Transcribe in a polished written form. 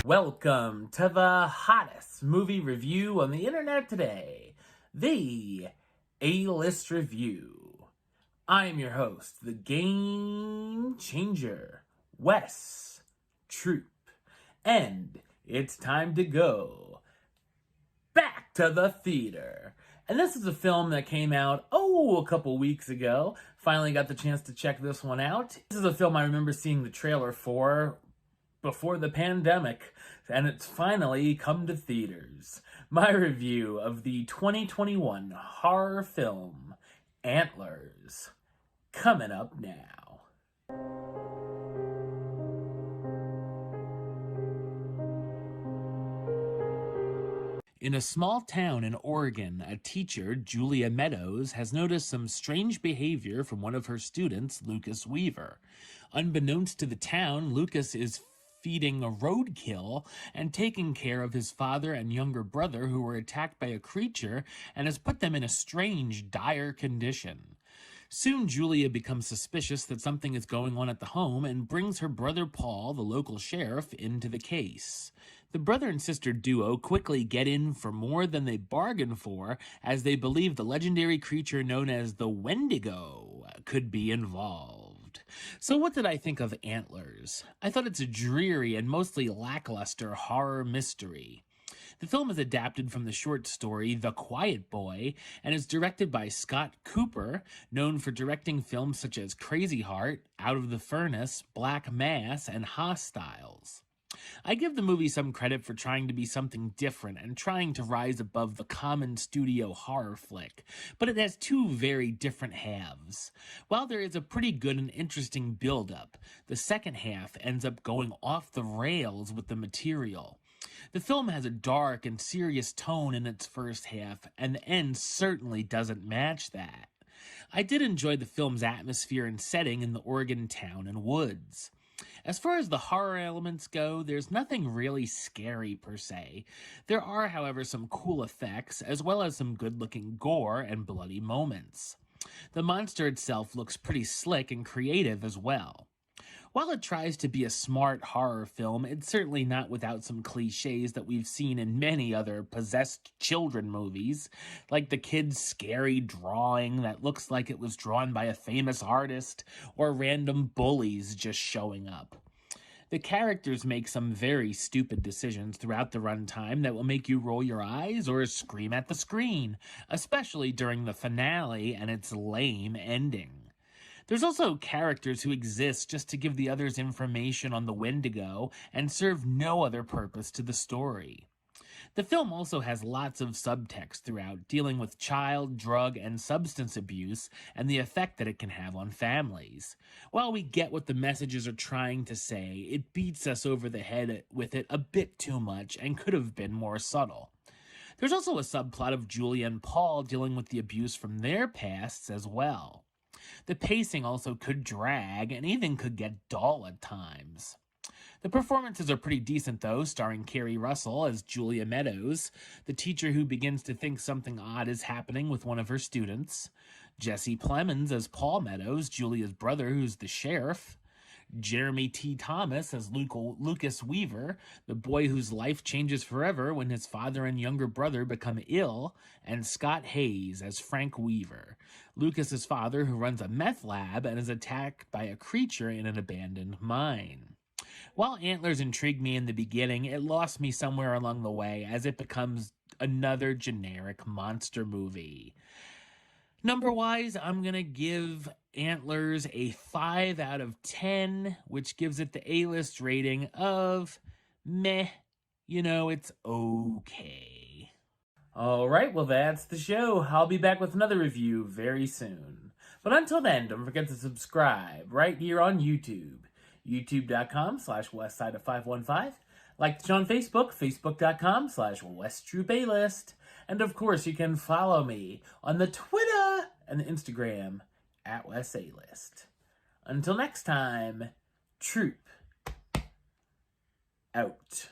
Welcome to the hottest movie review on the internet today, the A-List Review. I am your host, the Game Changer, Wes Troop, and it's time to go back to the theater. And this is a film that came out, a couple weeks ago. Finally got the chance to check this one out. This is a film I remember seeing the trailer for before the pandemic, and it's finally come to theaters. My review of the 2021 horror film, Antlers, coming up now. In a small town in Oregon, a teacher, Julia Meadows, has noticed some strange behavior from one of her students, Lucas Weaver. Unbeknownst to the town, Lucas is feeding a roadkill and taking care of his father and younger brother who were attacked by a creature and has put them in a strange, dire condition. Soon, Julia becomes suspicious that something is going on at the home and brings her brother Paul, the local sheriff, into the case. The brother and sister duo quickly get in for more than they bargained for, as they believe the legendary creature known as the Wendigo could be involved. So what did I think of Antlers? I thought it's a dreary and mostly lackluster horror mystery. The film is adapted from the short story The Quiet Boy and is directed by Scott Cooper, known for directing films such as Crazy Heart, Out of the Furnace, Black Mass, and Hostiles. I give the movie some credit for trying to be something different and trying to rise above the common studio horror flick, but it has two very different halves. While there is a pretty good and interesting build-up, the second half ends up going off the rails with the material. The film has a dark and serious tone in its first half, and the end certainly doesn't match that. I did enjoy the film's atmosphere and setting in the Oregon town and woods. As far as the horror elements go, there's nothing really scary per se. There are, however, some cool effects, as well as some good-looking gore and bloody moments. The monster itself looks pretty slick and creative as well. While it tries to be a smart horror film, it's certainly not without some cliches that we've seen in many other possessed children movies, like the kid's scary drawing that looks like it was drawn by a famous artist, or random bullies just showing up. The characters make some very stupid decisions throughout the runtime that will make you roll your eyes or scream at the screen, especially during the finale and its lame ending. There's also characters who exist just to give the others information on the Wendigo and serve no other purpose to the story. The film also has lots of subtext throughout, dealing with child, drug, and substance abuse and the effect that it can have on families. While we get what the messages are trying to say, it beats us over the head with it a bit too much and could have been more subtle. There's also a subplot of Julia and Paul dealing with the abuse from their pasts as well. The pacing also could drag and even could get dull at times. The performances are pretty decent though, starring Kerry Russell as Julia Meadows, the teacher who begins to think something odd is happening with one of her students, Jesse Plemons as Paul Meadows, Julia's brother who's the sheriff, Jeremy T. Thomas as Lucas Weaver, the boy whose life changes forever when his father and younger brother become ill, and Scott Hayes as Frank Weaver, Lucas's father who runs a meth lab and is attacked by a creature in an abandoned mine. While Antlers intrigued me in the beginning, it lost me somewhere along the way as it becomes another generic monster movie. Number-wise, I'm going to give Antlers a 5 out of 10, which gives it the A-list rating of meh. It's okay. Alright, well that's the show. I'll be back with another review very soon. But until then, don't forget to subscribe right here on YouTube. youtube.com/westside515. Like the show on Facebook, facebook.com/WestTroopAlist. And of course, you can follow me on the Twitter and the Instagram @WesAlist. Until next time, Troop out.